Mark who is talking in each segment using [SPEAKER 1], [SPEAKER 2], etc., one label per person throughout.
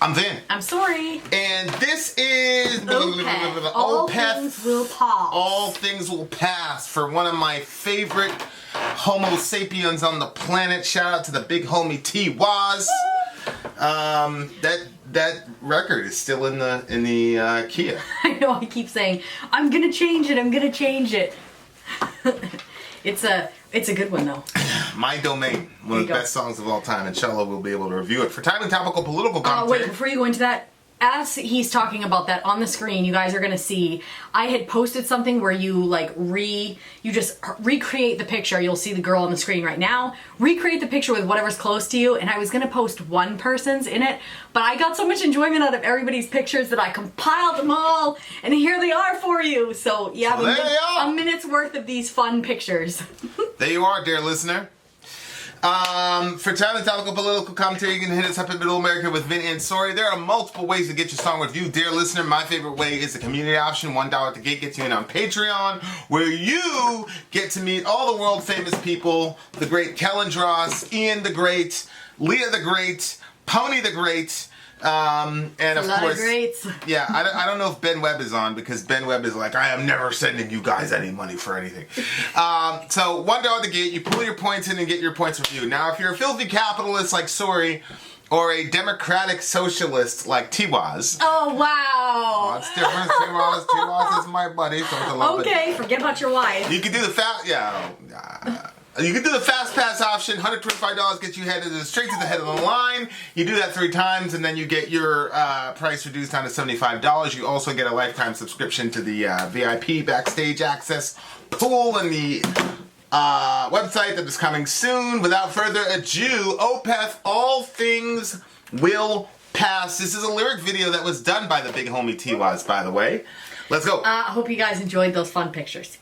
[SPEAKER 1] I'm Vin.
[SPEAKER 2] I'm Sori.
[SPEAKER 1] And this is
[SPEAKER 2] Opeth. All things will pass.
[SPEAKER 1] All things will pass for one of my favorite Homo sapiens on the planet. Shout out to the big homie T Waz. That record is still in the Kia.
[SPEAKER 2] I know. I keep saying I'm gonna change it. I'm gonna change it. It's a good one though.
[SPEAKER 1] My Domain, one of the best songs of all time. Inshallah, we'll be able to review it for timely, topical, political commentary.
[SPEAKER 2] Wait, before you go into that, as he's talking about that on the screen, you guys are gonna see. I had posted something where you just recreate the picture. You'll see the girl on the screen right now. Recreate the picture with whatever's close to you. And I was gonna post one person's in it, but I got so much enjoyment out of everybody's pictures that I compiled them all, and here they are for you. So you have a minute's worth of these fun pictures.
[SPEAKER 1] There you are, dear listener. For timely, topical, political commentary, you can hit us up in Middle America with Vin and Sori. There are multiple ways to get your song reviewed, dear listener. My favorite way is the community option. $1 at the gate gets you in on Patreon, where you get to meet all the world famous people: the great Kellen Dross, Ian the Great, Leah the Great, Pony the Great. And of course, yeah, I don't know if Ben Webb is on, because Ben Webb is like, I am never sending you guys any money for anything. So $1 at the gate, you pull your points in and get your points reviewed. Now, if you're a filthy capitalist like Sori, or a democratic socialist like T-Waz.
[SPEAKER 2] Oh, wow.
[SPEAKER 1] That's different. T-Waz is my buddy. So
[SPEAKER 2] okay, forget about your wife.
[SPEAKER 1] You can do the you can do the fast pass option. $125 gets you straight to the head of the line. You do that 3 times, and then you get your price reduced down to $75. You also get a lifetime subscription to the VIP backstage access pool and the website that is coming soon. Without further ado, Opeth, All Things Will Pass. This is a lyric video that was done by the big homie T-Waz, by the way. Let's go.
[SPEAKER 2] I hope you guys enjoyed those fun pictures.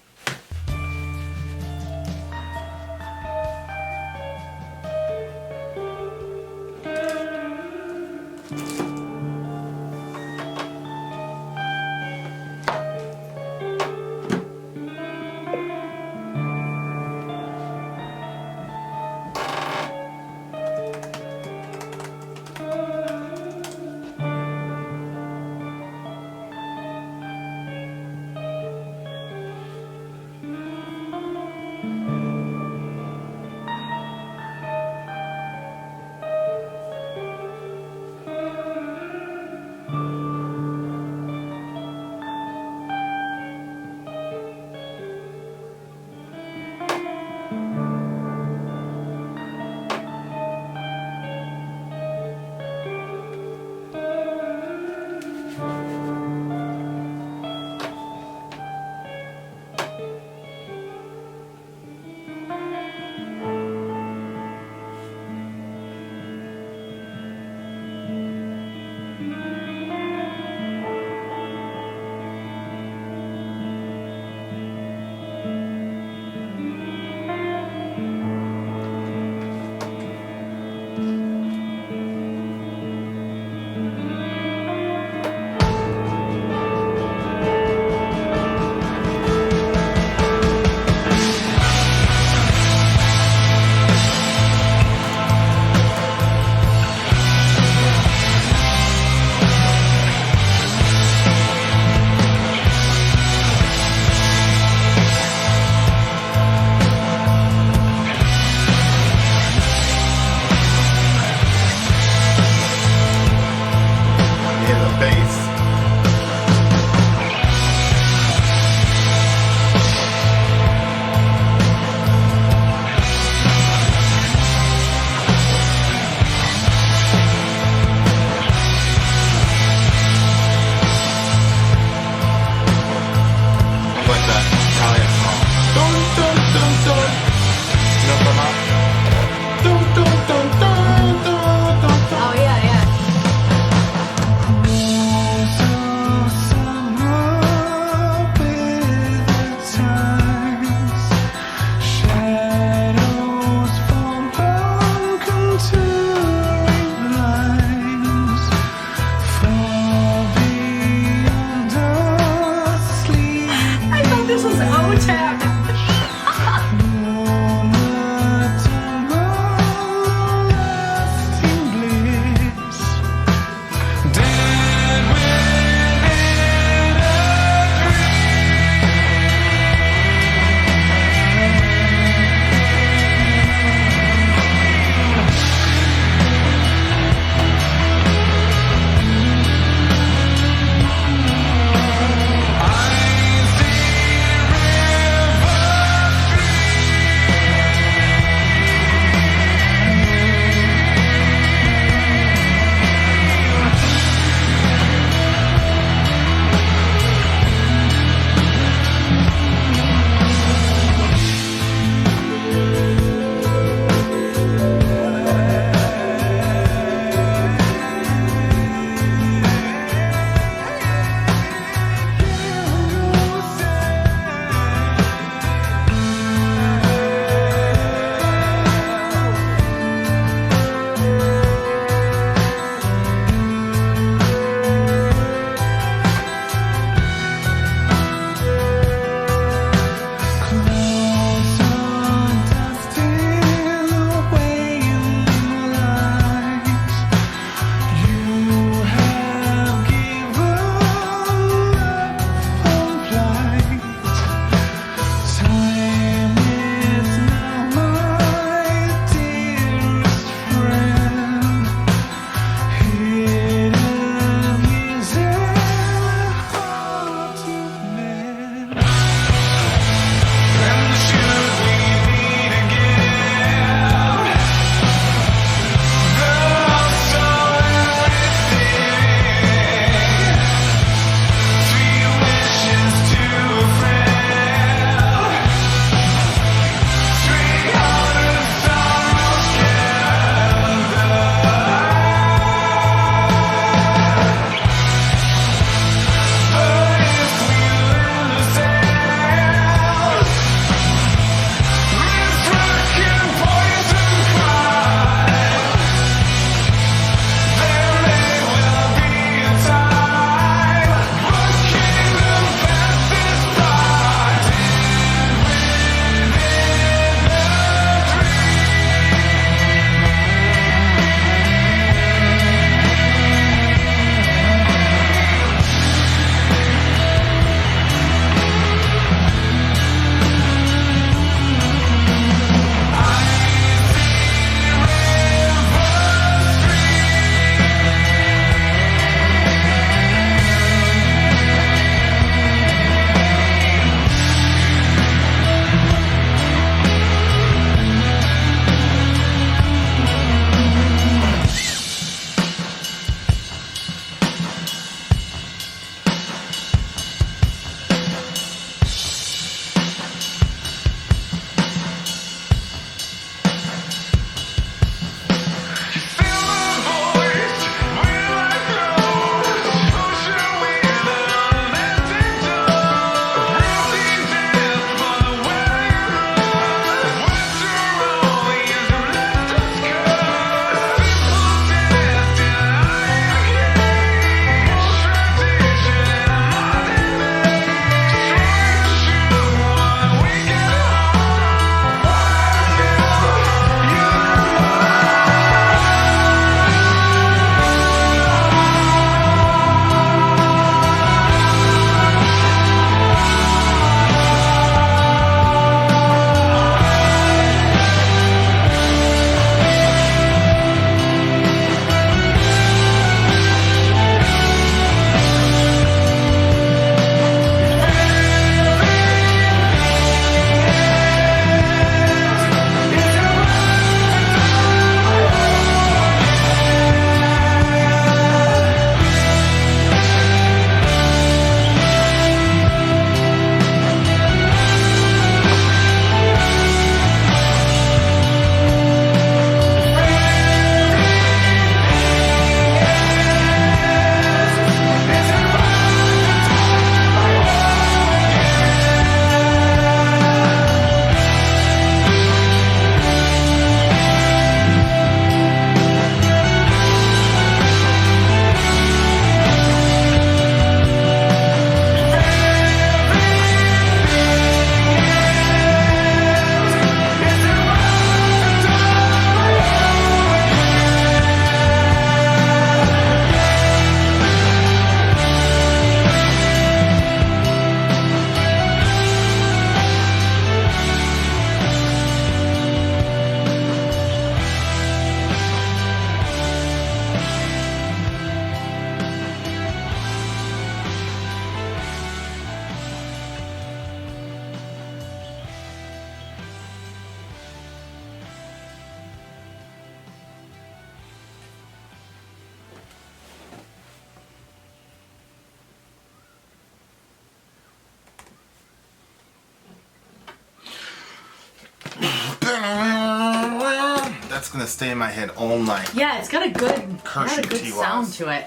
[SPEAKER 1] that's gonna stay in my head all night.
[SPEAKER 2] Yeah, it's got a good,
[SPEAKER 1] T-Waz.
[SPEAKER 2] sound to it.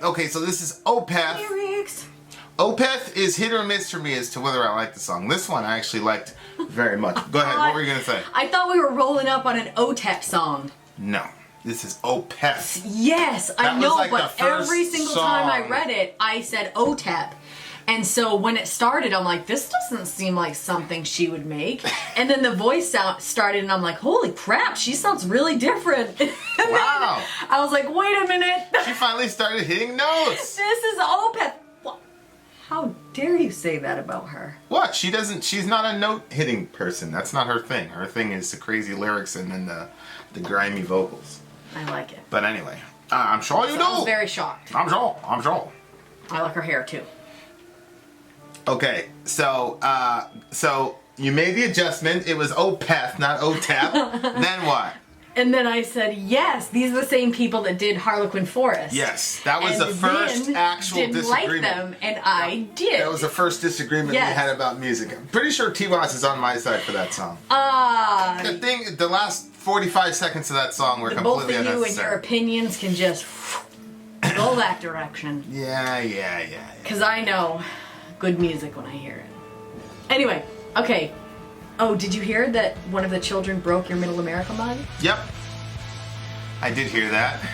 [SPEAKER 1] Okay, so this is Opeth.
[SPEAKER 2] Lyrics.
[SPEAKER 1] Opeth is hit or miss for me as to whether I like the song. This one I actually liked very much. Go ahead, what were you gonna say?
[SPEAKER 2] I thought we were rolling up on an OTEP song.
[SPEAKER 1] No, this is Opeth.
[SPEAKER 2] Yes, I know,
[SPEAKER 1] like
[SPEAKER 2] but every single time I read it, I said OTEP. And so when it started, I'm like, this doesn't seem like something she would make. And then the voice sound started, and I'm like, holy crap, she sounds really different.
[SPEAKER 1] Wow.
[SPEAKER 2] I was like, wait a minute.
[SPEAKER 1] She finally started hitting notes.
[SPEAKER 2] This is Opeth. How dare you say that about her?
[SPEAKER 1] What? She's not a note-hitting person. That's not her thing. Her thing is the crazy lyrics and then the grimy vocals.
[SPEAKER 2] I like it.
[SPEAKER 1] But anyway, I'm sure you do.
[SPEAKER 2] I was very shocked.
[SPEAKER 1] I'm sure.
[SPEAKER 2] I like her hair, too.
[SPEAKER 1] Okay, so you made the adjustment. It was Opeth, not OTEP. Then what?
[SPEAKER 2] And then I said, yes, these are the same people that did Harlequin Forest.
[SPEAKER 1] Yes, that was
[SPEAKER 2] and
[SPEAKER 1] the first actual
[SPEAKER 2] didn't
[SPEAKER 1] disagreement.
[SPEAKER 2] Like them, and I did.
[SPEAKER 1] That was the first disagreement we had about music. I'm pretty sure T-Waz is on my side for that song. The last 45 seconds of that song were completely unnecessary.
[SPEAKER 2] Both of you and your opinions can just go that direction.
[SPEAKER 1] Yeah.
[SPEAKER 2] Because I know good music when I hear it. Anyway, okay. Oh, did you hear that one of the children broke your Middle America mug?
[SPEAKER 1] Yep. I did hear that.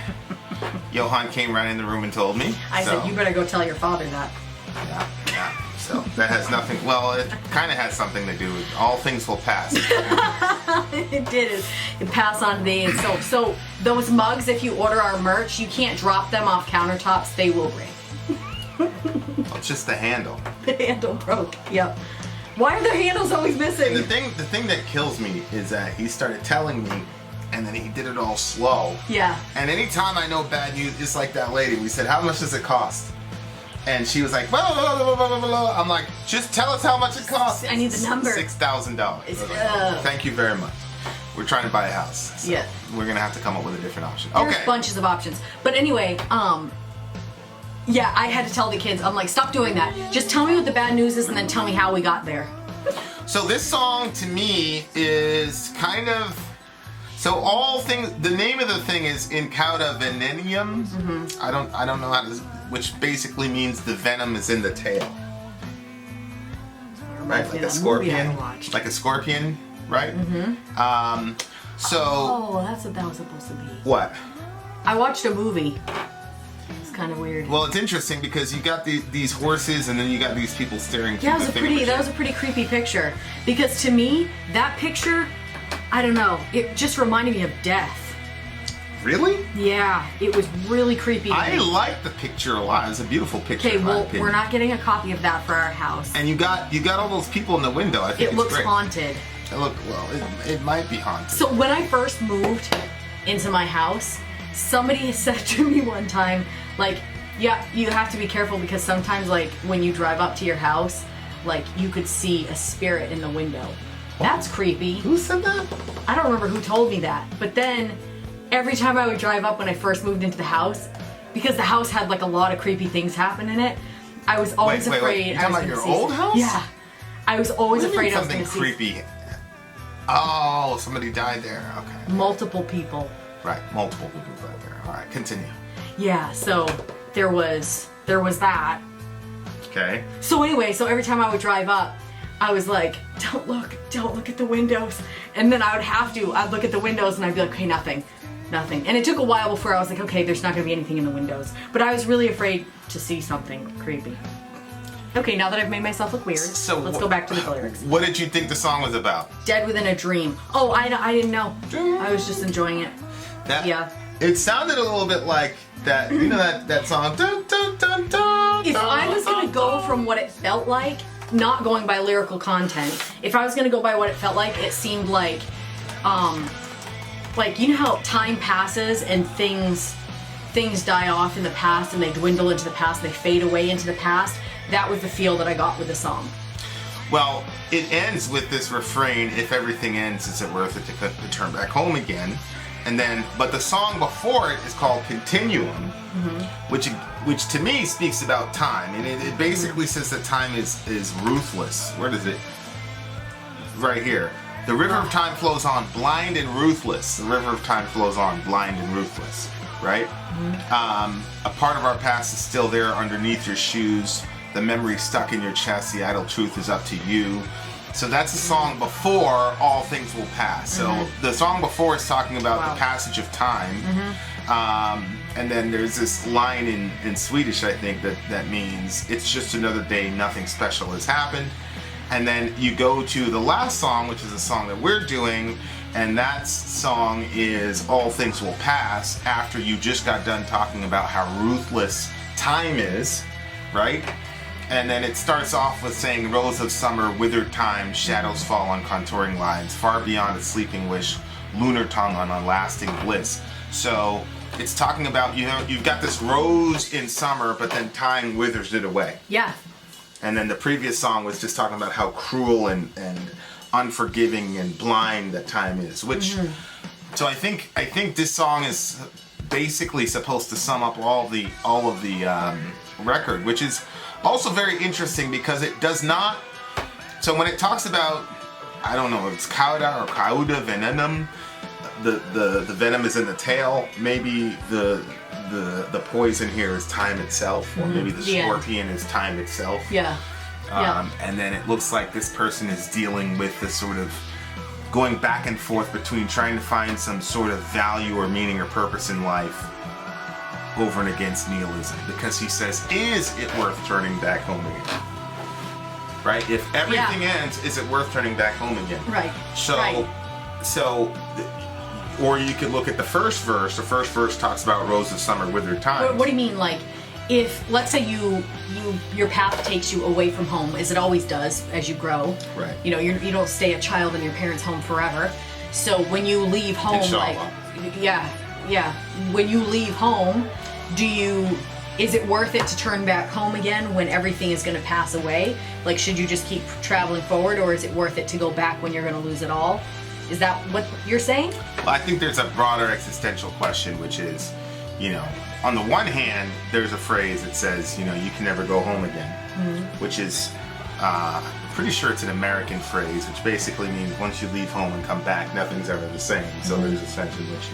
[SPEAKER 1] Johan came right in the room and told me.
[SPEAKER 2] I said, you better go tell your father that.
[SPEAKER 1] Yeah. So that has nothing, well, it kind of has something to do with all things will pass.
[SPEAKER 2] It did. It passed on today. And so those mugs, if you order our merch, you can't drop them off countertops. They will break.
[SPEAKER 1] Well, it's just the handle.
[SPEAKER 2] The handle broke. Yep. Why are their handles always missing?
[SPEAKER 1] And the thing that kills me is that he started telling me, and then he did it all slow.
[SPEAKER 2] Yeah.
[SPEAKER 1] And anytime I know bad news, it's like that lady. We said, how much does it cost? And she was like, blah, blah, blah, blah, blah, blah. I'm like, just tell us how much it costs.
[SPEAKER 2] I need the number.
[SPEAKER 1] $6,000. Thank you very much. We're trying to buy a house. So
[SPEAKER 2] yeah.
[SPEAKER 1] We're going to have to come up with a different option.
[SPEAKER 2] There's bunches of options. But anyway, yeah, I had to tell the kids, I'm like, stop doing that. Just tell me what the bad news is and then tell me how we got there.
[SPEAKER 1] So this song to me is kind of, so all things, the name of the thing is In Cauda Venenum. Mm-hmm. I don't know how to, which basically means the venom is in the tail. Right? Like a scorpion. Like a scorpion, right? Mm-hmm.
[SPEAKER 2] Oh, that's what that was supposed to be.
[SPEAKER 1] What?
[SPEAKER 2] I watched a movie. Kind of weird.
[SPEAKER 1] Well, it's interesting because you got these horses and then you got these people staring through the thing.
[SPEAKER 2] That was a pretty creepy picture. Because to me, that picture, I don't know, it just reminded me of death.
[SPEAKER 1] Really?
[SPEAKER 2] Yeah, it was really creepy.
[SPEAKER 1] I like the picture a lot. It's a beautiful picture.
[SPEAKER 2] Okay, well, we're not getting a copy of that for our house.
[SPEAKER 1] And you got all those people in the window. I think
[SPEAKER 2] it looks haunted.
[SPEAKER 1] It might be haunted.
[SPEAKER 2] So when I first moved into my house, somebody said to me one time, like, yeah, you have to be careful because sometimes, like, when you drive up to your house, like, you could see a spirit in the window. That's creepy.
[SPEAKER 1] Who said that?
[SPEAKER 2] I don't remember who told me that. But then, every time I would drive up when I first moved into the house, because the house had, like, a lot of creepy things happen in it, I was always afraid I was going to see...
[SPEAKER 1] You talking about your old house?
[SPEAKER 2] Yeah. I was always afraid I was going to see...
[SPEAKER 1] Something creepy. Oh, somebody died there. Okay.
[SPEAKER 2] Multiple people.
[SPEAKER 1] Right, multiple people died there. All right, continue.
[SPEAKER 2] Yeah, so there was that.
[SPEAKER 1] Okay.
[SPEAKER 2] So anyway, every time I would drive up, I was like, don't look at the windows. And then I'd look at the windows and I'd be like, okay, nothing. And it took a while before I was like, okay, there's not gonna be anything in the windows. But I was really afraid to see something creepy. Okay, now that I've made myself look weird, so let's go back to the lyrics.
[SPEAKER 1] What did you think the song was about?
[SPEAKER 2] Dead Within a Dream. Oh, I didn't know. I was just enjoying it. Yeah.
[SPEAKER 1] It sounded a little bit like that, you know that song, dun, dun, dun, dun,
[SPEAKER 2] if I was going to go from what it felt like, not going by lyrical content, if I was going to go by what it felt like, it seemed like, you know how time passes and things die off in the past and they dwindle into the past, they fade away into the past? That was the feel that I got with the song.
[SPEAKER 1] Well, it ends with this refrain, if everything ends, is it worth it to turn back home again? And then, but the song before it is called Continuum, which to me speaks about time, and it basically says that time is ruthless. Where does it? Right here. The river of time flows on, blind and ruthless. The river of time flows on, blind and ruthless, right? A part of our past is still there underneath your shoes. The memory stuck in your chest. The idle truth is up to you. So that's the song before All Things Will Pass. So the song before is talking about the passage of time. And then there's this line in Swedish, I think, that means it's just another day, nothing special has happened. And then you go to the last song, which is a song that we're doing, and that song is All Things Will Pass, after you just got done talking about how ruthless time is, right? And then it starts off with saying, rose of summer, withered time, shadows fall on contouring lines, far beyond a sleeping wish, lunar tongue on unlasting bliss. So it's talking about, you've got this rose in summer, but then time withers it away.
[SPEAKER 2] Yeah.
[SPEAKER 1] And then the previous song was just talking about how cruel and unforgiving and blind that time is. Which, so I think this song is basically supposed to sum up all of the record, which is also very interesting because it does not. So when it talks about, I don't know if it's cauda or cauda venenum, the venom is in the tail. Maybe the poison here is time itself, or maybe the scorpion is time itself.
[SPEAKER 2] Yeah.
[SPEAKER 1] And then it looks like this person is dealing with this sort of going back and forth between trying to find some sort of value or meaning or purpose in life over and against nihilism. Because he says, is it worth turning back home again? Right? If everything ends, is it worth turning back home again?
[SPEAKER 2] Right.
[SPEAKER 1] So, or you could look at the first verse. The first verse talks about rose of summer, withered time.
[SPEAKER 2] What do you mean, like, if, let's say your path takes you away from home, as it always does as you grow. Right. You know, you don't stay a child in your parents' home forever. So when you leave home,
[SPEAKER 1] Inshallah.
[SPEAKER 2] When you leave home, is it worth it to turn back home again when everything is going to pass away? Like, should you just keep traveling forward, or is it worth it to go back when you're going to lose it all? Is that what you're saying?
[SPEAKER 1] Well, I think there's a broader existential question, which is, on the one hand, there's a phrase that says, you can never go home again, which is, pretty sure it's an American phrase, which basically means once you leave home and come back, nothing's ever the same. So there's a sense in which,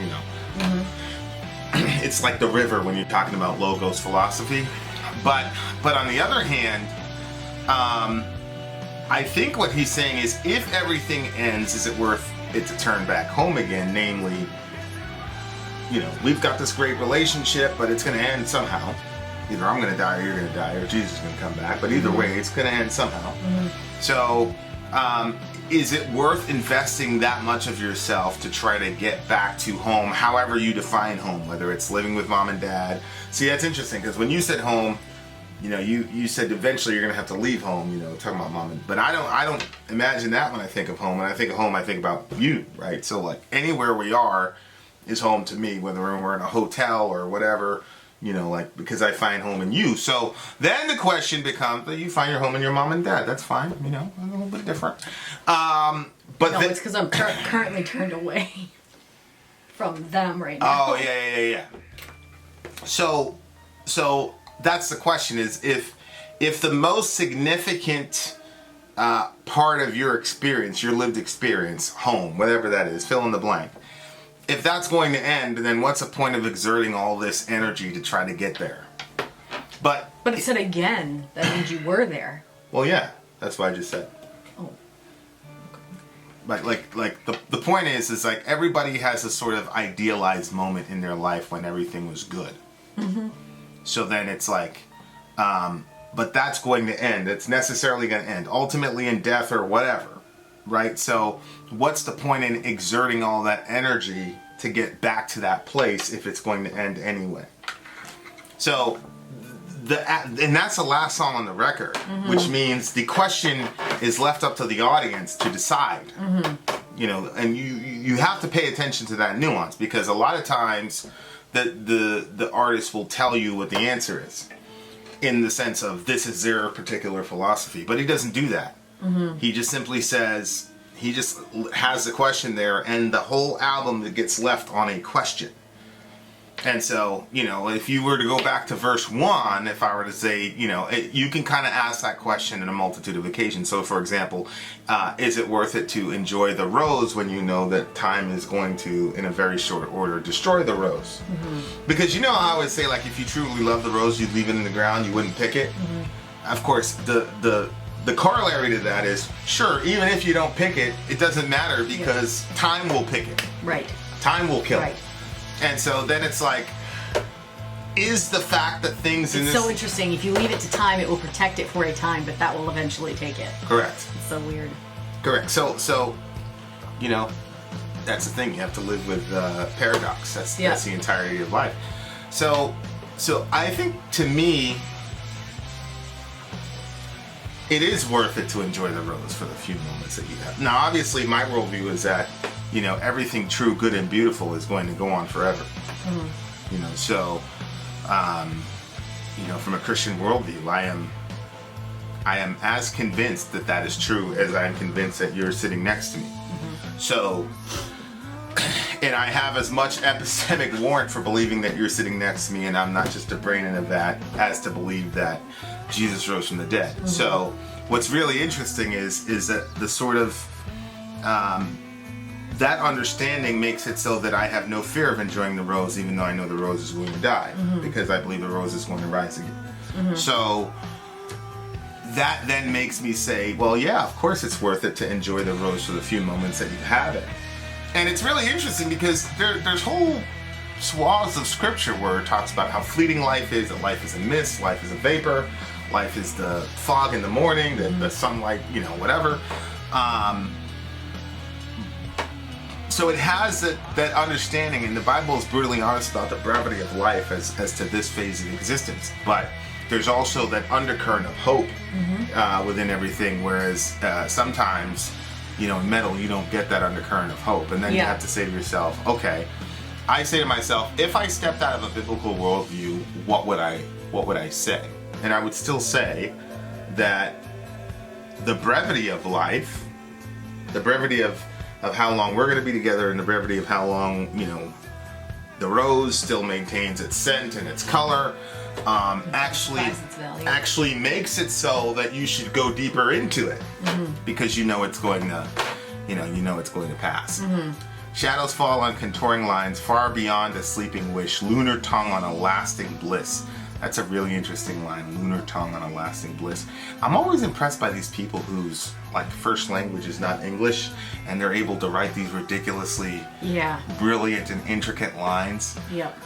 [SPEAKER 1] it's like the river when you're talking about logos philosophy. But on the other hand, I think what he's saying is, if everything ends, is it worth it to turn back home again? Namely, we've got this great relationship, but it's going to end somehow. Either I'm going to die, or you're going to die, or Jesus is going to come back. But either way, it's going to end somehow. So, is it worth investing that much of yourself to try to get back to home, however you define home, whether it's living with mom and dad? See, that's interesting, because when you said home, you said eventually you're going to have to leave home, talking about mom and... But I don't imagine that when I think of home. When I think of home, I think about you, right? So, like, anywhere we are is home to me, whether we're in a hotel or whatever, because I find home in you. So then the question becomes, you find your home in your mom and dad. That's fine, a little bit different. But
[SPEAKER 2] no, it's because I'm currently turned away from them right now.
[SPEAKER 1] Oh, yeah. So that's the question, is if the most significant part of your experience, your lived experience, home, whatever that is, fill in the blank, if that's going to end, then what's the point of exerting all this energy to try to get there? But
[SPEAKER 2] it said again, that means you were there.
[SPEAKER 1] Well, yeah, that's what I just said.
[SPEAKER 2] Oh.
[SPEAKER 1] But the point is like everybody has a sort of idealized moment in their life when everything was good. So then it's like, but that's going to end. It's necessarily going to end, ultimately in death or whatever. Right? So what's the point in exerting all that energy to get back to that place if it's going to end anyway? So, and that's the last song on the record, which means the question is left up to the audience to decide. And you have to pay attention to that nuance, because a lot of times the artist will tell you what the answer is, in the sense of this is their particular philosophy, but he doesn't do that. He just simply says, he just has the question there, and the whole album that gets left on a question. And so, if you were to go back to verse 1, if I were to say, you can kind of ask that question in a multitude of occasions. So, for example, is it worth it to enjoy the rose when you know that time is going to, in a very short order, destroy the rose? Mm-hmm. Because I always say, like, if you truly love the rose, you'd leave it in the ground, you wouldn't pick it. Mm-hmm. Of course, the corollary to that is, sure, even if you don't pick it, it doesn't matter because time will pick it.
[SPEAKER 2] Right.
[SPEAKER 1] Time will kill it. And so then it's like, is the fact that things in this...
[SPEAKER 2] It's so interesting. If you leave it to time, it will protect it for a time, but that will eventually take it.
[SPEAKER 1] Correct.
[SPEAKER 2] It's so weird.
[SPEAKER 1] Correct. So that's the thing. You have to live with paradox. That's the entirety of life. So I think, to me, it is worth it to enjoy the rose for the few moments that you have. Now, obviously, my worldview is that everything true, good, and beautiful is going to go on forever. Mm-hmm. So, from a Christian worldview, I am as convinced that that is true as I am convinced that you're sitting next to me. Mm-hmm. So, and I have as much epistemic warrant for believing that you're sitting next to me, and I'm not just a brain in a vat, as to believe that Jesus rose from the dead. Mm-hmm. So, what's really interesting is that the sort of that understanding makes it so that I have no fear of enjoying the rose, even though I know the rose is going to die, because I believe the rose is going to rise again. Mm-hmm. So that then makes me say, well, yeah, of course it's worth it to enjoy the rose for the few moments that you have it. And it's really interesting because there's whole swaths of scripture where it talks about how fleeting life is, that life is a mist, life is a vapor, life is the fog in the morning, the sunlight, whatever. So it has that understanding, and the Bible is brutally honest about the brevity of life as to this phase of existence. But there's also that undercurrent of hope within everything, whereas sometimes, in metal, you don't get that undercurrent of hope. And then you have to say to yourself, okay, I say to myself, if I stepped out of a biblical worldview, what would I say? And I would still say that the brevity of life, the brevity of how long we're going to be together, and the brevity of how long, the rose still maintains its scent and its color, actually makes it so that you should go deeper into it, because it's going to, it's going to pass. Mm-hmm. Shadows fall on contouring lines far beyond a sleeping wish, lunar tongue on a lasting bliss. That's a really interesting line, lunar tongue on a lasting bliss. I'm always impressed by these people whose first language is not English, and they're able to write these ridiculously brilliant and intricate lines.
[SPEAKER 2] Yep.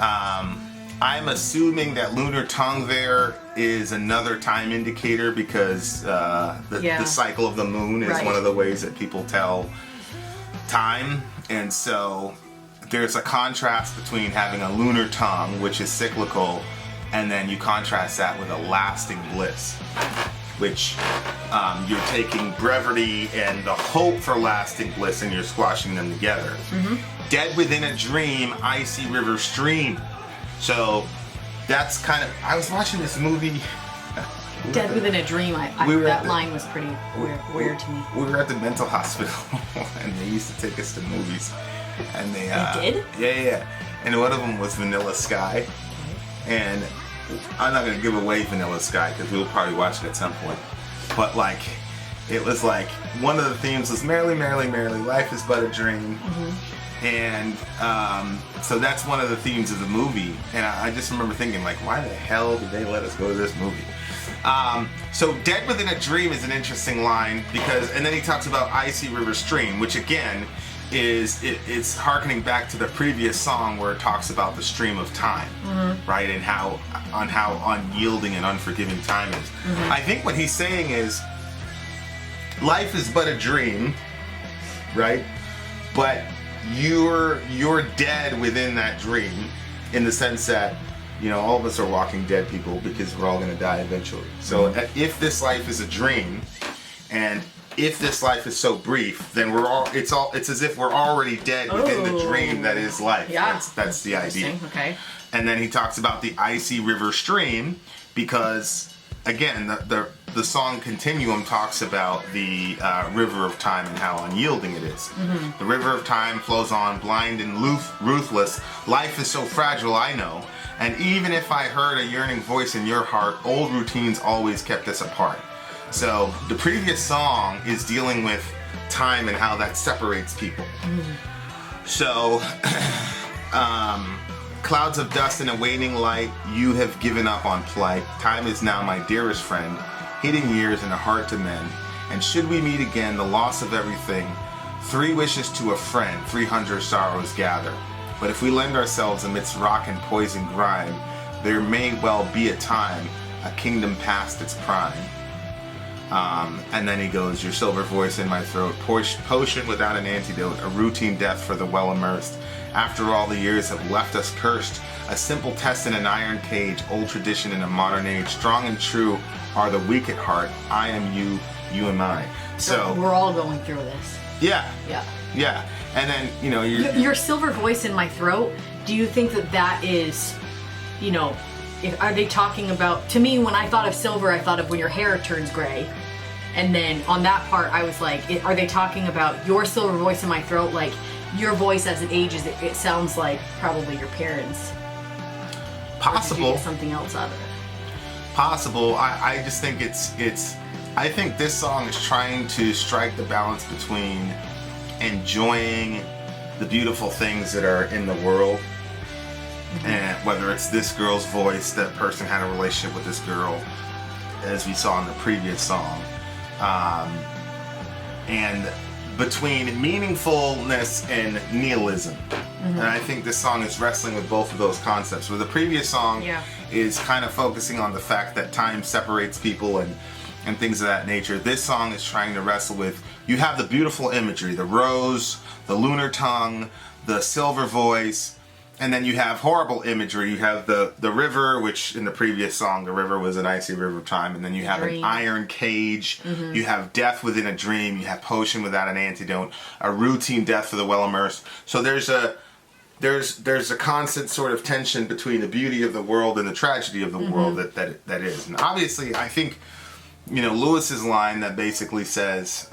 [SPEAKER 1] I'm assuming that lunar tongue there is another time indicator, because the cycle of the moon is one of the ways that people tell time. And so there's a contrast between having a lunar tongue, which is cyclical, and then you contrast that with a lasting bliss, which you're taking brevity and the hope for lasting bliss, and you're squashing them together. Mm-hmm. Dead within a dream, icy river stream. So that's kind of, I was watching this movie.
[SPEAKER 2] Dead within a dream, that line was pretty weird to me. We
[SPEAKER 1] were at the mental hospital, and they used to take us to movies. And they
[SPEAKER 2] did?
[SPEAKER 1] Yeah. And one of them was Vanilla Sky. And I'm not going to give away Vanilla Sky because we'll probably watch it at some point. But it was one of the themes was merrily, merrily, merrily, life is but a dream. Mm-hmm. And so that's one of the themes of the movie. And I just remember thinking, why the hell did they let us go to this movie? So Dead Within a Dream is an interesting line because, and then he talks about Icy River Stream, which again it's harkening back to the previous song where it talks about the stream of time, right? And how unyielding and unforgiving time is. Mm-hmm. I think what he's saying is life is but a dream, right? But you're dead within that dream, in the sense that all of us are walking dead people because we're all going to die eventually. So if this life is a dream, and if this life is so brief, then it's as if we're already dead within the dream that is life.
[SPEAKER 2] Yeah.
[SPEAKER 1] That's the idea.
[SPEAKER 2] Okay. And
[SPEAKER 1] then he talks about the icy river stream because, again, the song Continuum talks about the river of time and how unyielding it is. The river of time flows on, blind and ruthless. Life is so fragile, I know. And even if I heard a yearning voice in your heart, old routines always kept us apart. So the previous song is dealing with time and how that separates people. So, clouds of dust and a waning light, you have given up on plight. Time is now my dearest friend, hidden years and a heart to mend. And should we meet again, the loss of everything, 3 wishes to a friend, 300 sorrows gather. But if we lend ourselves amidst rock and poison grime, there may well be a time, a kingdom past its prime. And then he goes, your silver voice in my throat, potion without an antidote, a routine death for the well immersed. After all the years have left us cursed, a simple test in an iron cage, old tradition in a modern age, strong and true are the weak at heart. I am you, you am I. So
[SPEAKER 2] we're all going through this.
[SPEAKER 1] Yeah.
[SPEAKER 2] Yeah.
[SPEAKER 1] Yeah. And then, you know,
[SPEAKER 2] your silver voice in my throat, do you think that is, you know, are they talking about, to me, when I thought of silver, I thought of when your hair turns gray. And then on that part, I was like, are they talking about your silver voice in my throat? Like, your voice as it ages, it sounds like probably your parents.
[SPEAKER 1] Possible.
[SPEAKER 2] Or did you get something else out of it?
[SPEAKER 1] Possible. I just think I think this song is trying to strike the balance between enjoying the beautiful things that are in the world, and whether it's this girl's voice, that person had a relationship with this girl, as we saw in the previous song, and between meaningfulness and nihilism. And I think this song is wrestling with both of those concepts, where the previous song is kind of focusing on the fact that time separates people and things of that nature. This song is trying to wrestle with, you have the beautiful imagery, the rose, the lunar tongue, the silver voice, and then you have horrible imagery. You have the river, which in the previous song, the river was an icy river of time, and then you have an iron cage, you have death within a dream, you have potion without an antidote, a routine death for the well immersed. So there's a constant sort of tension between the beauty of the world and the tragedy of the world that is. And obviously, I think, you know, Lewis's line that basically says,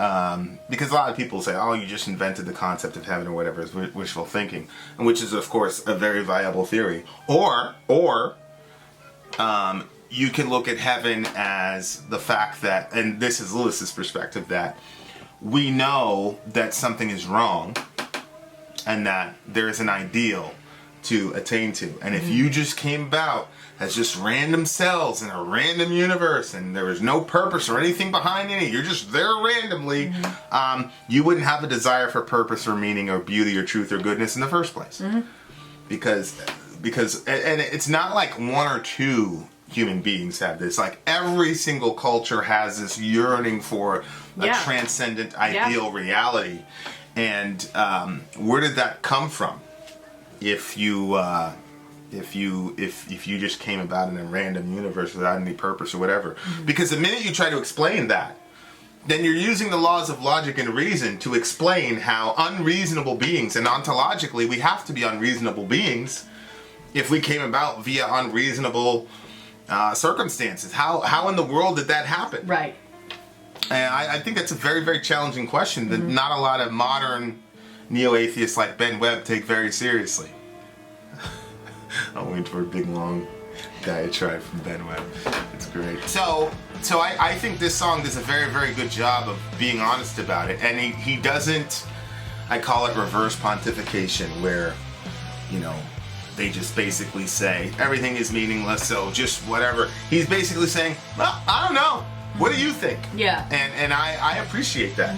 [SPEAKER 1] because a lot of people say, oh, you just invented the concept of heaven or whatever, is wishful thinking, and which is, of course, a very viable theory. Or you can look at heaven as the fact that, and this is Lewis's perspective, that we know that something is wrong and that there's an ideal to attain to. And if you just came about as just random cells in a random universe and there was no purpose or anything behind any, you're just there randomly, you wouldn't have a desire for purpose or meaning or beauty or truth or goodness in the first place. Because and it's not like one or two human beings have this. Like, every single culture has this yearning for a transcendent ideal reality. And where did that come from? If you just came about in a random universe without any purpose or whatever. Because the minute you try to explain that, then you're using the laws of logic and reason to explain how unreasonable beings, and ontologically we have to be unreasonable beings if we came about via unreasonable circumstances. How in the world did that happen?
[SPEAKER 2] Right.
[SPEAKER 1] And I think that's a very, very challenging question that not a lot of modern neo-atheists like Ben Webb take very seriously. I'm waiting for a big, long diatribe from Ben Webb. It's great. So I think this song does a very, very good job of being honest about it. And he doesn't, I call it reverse pontification, where, you know, they just basically say, everything is meaningless, so just whatever. He's basically saying, well, I don't know. What do you think?
[SPEAKER 2] Yeah.
[SPEAKER 1] And I appreciate that.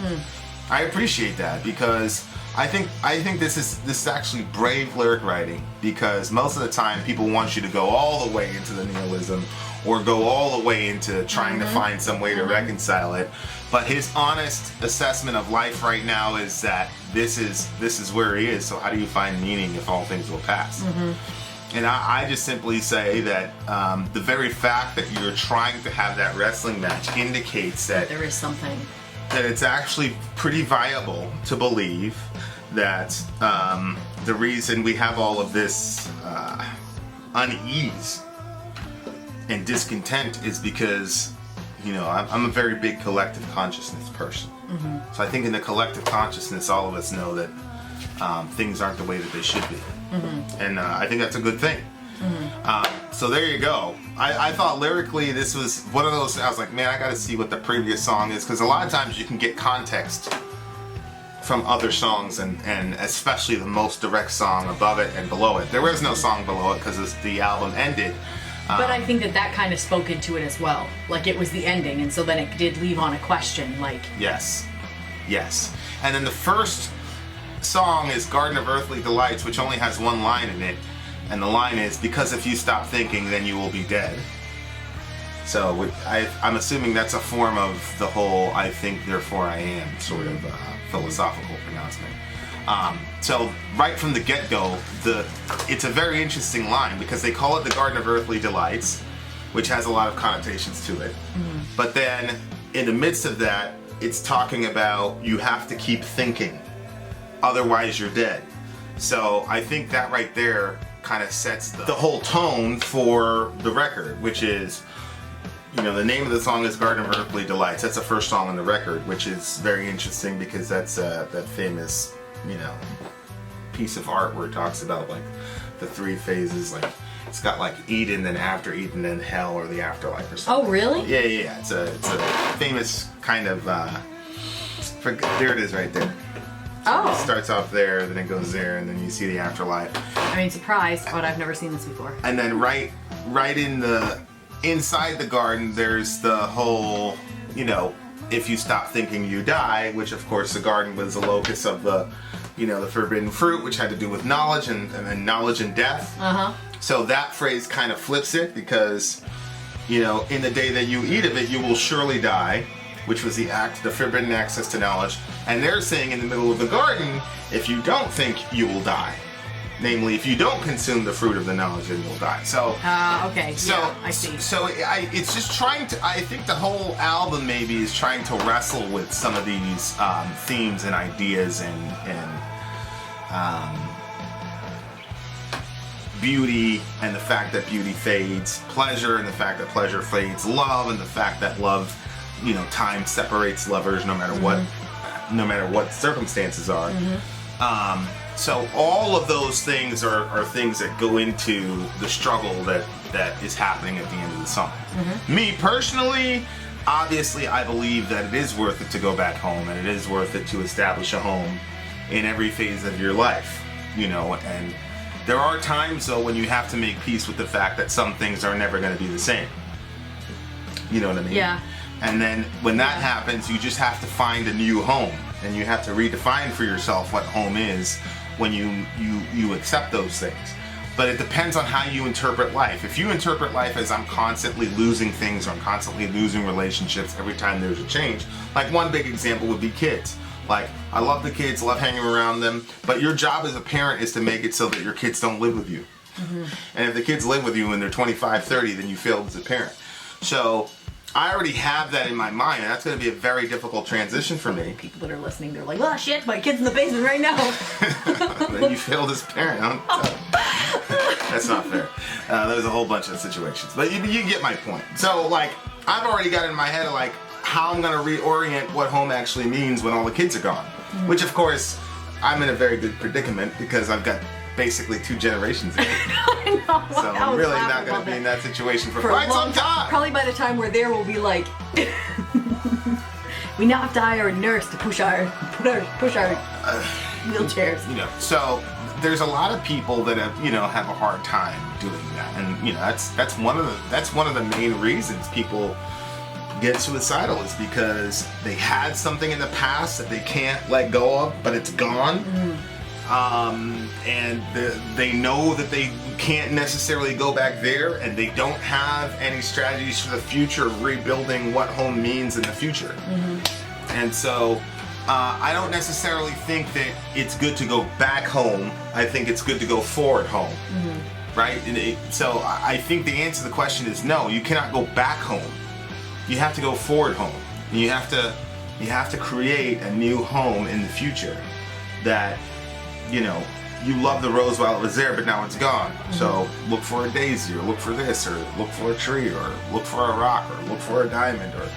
[SPEAKER 1] I appreciate that, because I think this is actually brave lyric writing, because most of the time people want you to go all the way into the nihilism or go all the way into trying to find some way to reconcile it. But his honest assessment of life right now is that this is where he is. So how do you find meaning if all things will pass? And I just simply say that the very fact that you're trying to have that wrestling match indicates that
[SPEAKER 2] there is something.
[SPEAKER 1] That it's actually pretty viable to believe that the reason we have all of this unease and discontent is because I'm a very big collective consciousness person. So I think in the collective consciousness, all of us know that things aren't the way that they should be. And I think that's a good thing. So there you go. I thought lyrically this was one of those, I was like, man, I gotta see what the previous song is, because a lot of times you can get context from other songs, and especially the most direct song above it and below it. There was no song below it because the album ended.
[SPEAKER 2] But I think that kind of spoke into it as well. Like, it was the ending, and so then it did leave on a question, like...
[SPEAKER 1] Yes. And then the first song is Garden of Earthly Delights, which only has one line in it. And the line is, because if you stop thinking, then you will be dead. So I'm assuming that's a form of the whole I think, therefore I am sort of philosophical pronouncement. So right from the get-go, it's a very interesting line, because they call it the Garden of Earthly Delights, which has a lot of connotations to it. But then in the midst of that, it's talking about you have to keep thinking, otherwise you're dead. So I think that right there kind of sets the whole tone for the record, which is, the name of the song is Garden of Earthly Delights. That's the first song on the record, which is very interesting because that's that famous, piece of art where it talks about like the three phases. Like, it's got like Eden, then after Eden, then hell or the afterlife or something.
[SPEAKER 2] Oh, really?
[SPEAKER 1] Yeah. It's a famous kind of. There it is, right there.
[SPEAKER 2] Oh.
[SPEAKER 1] It starts off there, then it goes there, and then you see the afterlife.
[SPEAKER 2] I mean, surprised, but I've never seen this before.
[SPEAKER 1] And then right inside the garden, there's the whole, if you stop thinking, you die, which of course the garden was the locus of the forbidden fruit, which had to do with knowledge and then knowledge and death. So that phrase kind of flips it, because, in the day that you eat of it, you will surely die, which was the forbidden access to knowledge. And they're saying in the middle of the garden, if you don't think, you will die. Namely, if you don't consume the fruit of the knowledge, then you'll die. So,
[SPEAKER 2] okay,
[SPEAKER 1] so,
[SPEAKER 2] yeah, I see.
[SPEAKER 1] So it's just trying to, I think the whole album maybe is trying to wrestle with some of these themes and ideas and beauty, and the fact that beauty fades, pleasure, and the fact that pleasure fades, love, and the fact that love, time separates lovers no matter what circumstances are. So all of those things are things that go into the struggle that is happening at the end of the song. Me personally, obviously, I believe that it is worth it to go back home, and it is worth it to establish a home in every phase of your life, and there are times though when you have to make peace with the fact that some things are never going to be the same. You know what I mean?
[SPEAKER 2] Yeah.
[SPEAKER 1] And then when that happens, you just have to find a new home, and you have to redefine for yourself what home is when you accept those things. But it depends on how you interpret life. If you interpret life as I'm constantly losing things, or I'm constantly losing relationships every time there's a change, like one big example would be kids. Like, I love the kids, love hanging around them, but your job as a parent is to make it so that your kids don't live with you. And if the kids live with you when they're 25, 30, then you failed as a parent. So I already have that in my mind, and that's going to be a very difficult transition for me.
[SPEAKER 2] People that are listening, they're like, oh shit, my kid's in the basement right now.
[SPEAKER 1] Then you failed as a parent. That's not fair. There's a whole bunch of situations. But you get my point. So, like, I've already got in my head, like, how I'm going to reorient what home actually means when all the kids are gone. Which, of course, I'm in a very good predicament, because I've got basically 2 generations in.
[SPEAKER 2] I know.
[SPEAKER 1] So I'm really not going to be in that situation for quite some time.
[SPEAKER 2] Probably by the time we're there, we'll be like, we now have to hire a nurse to push our wheelchairs.
[SPEAKER 1] So there's a lot of people that have a hard time doing that, and that's one of the main reasons people get suicidal, is because they had something in the past that they can't let go of, but it's gone. And they know that they can't necessarily go back there, and they don't have any strategies for the future of rebuilding what home means in the future. And so I don't necessarily think that it's good to go back home. I think it's good to go forward home. Right? So I think the answer to the question is no, you cannot go back home. You have to go forward home. You have to create a new home in the future that you love the rose while it was there, but now it's gone. So look for a daisy, or look for this, or look for a tree, or look for a rock, or look for a diamond, or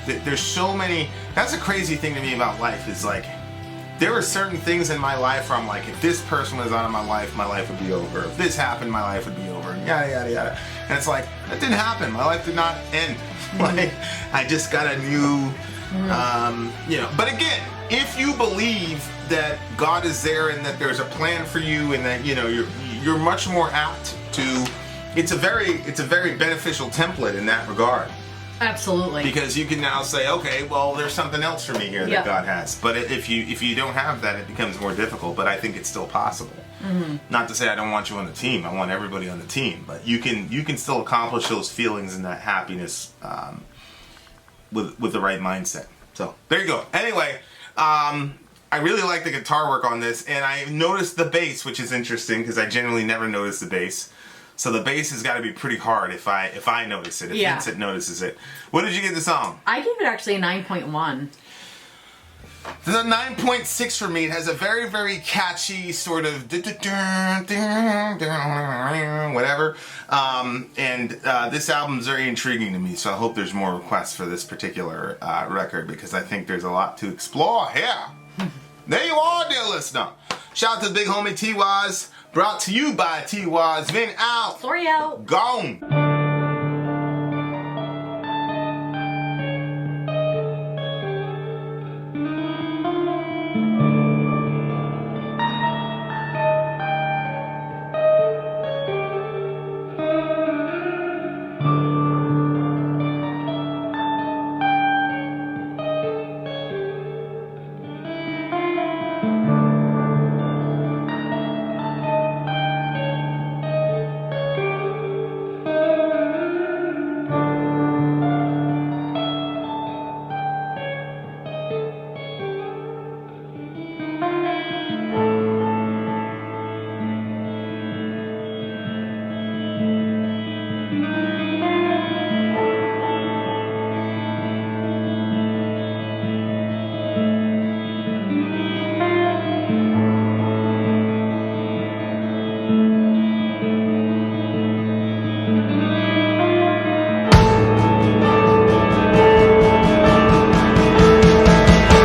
[SPEAKER 1] there's so many. That's a crazy thing to me about life, is like, there are certain things in my life where I'm like, if this person was out of my life would be over. If this happened, my life would be over, and yada, yada, yada. And it's like, that didn't happen. My life did not end. Like, I just got a new, but again, if you believe that God is there and that there's a plan for you, and that, you're much more apt to, it's a very beneficial template in that regard.
[SPEAKER 2] Absolutely.
[SPEAKER 1] Because you can now say, okay, well, there's something else for me here that God has. But if you don't have that, it becomes more difficult. But I think it's still possible. Not to say I don't want you on the team. I want everybody on the team. But you can still accomplish those feelings and that happiness with the right mindset. So there you go. Anyway, I really like the guitar work on this, and I noticed the bass, which is interesting because I generally never notice the bass. So the bass has got to be pretty hard if I notice it, if Vincent notices it. What did you give the song?
[SPEAKER 2] I gave it actually a 9.1.
[SPEAKER 1] This is a 9.6 for me. It has a very, very catchy sort of whatever. And this album's very intriguing to me, so I hope there's more requests for this particular record, because I think there's a lot to explore here. There you are, dear listener. Shout out to the big homie T-Waz. Brought to you by T-Waz. Vin out.
[SPEAKER 2] Sori out.
[SPEAKER 1] Gone.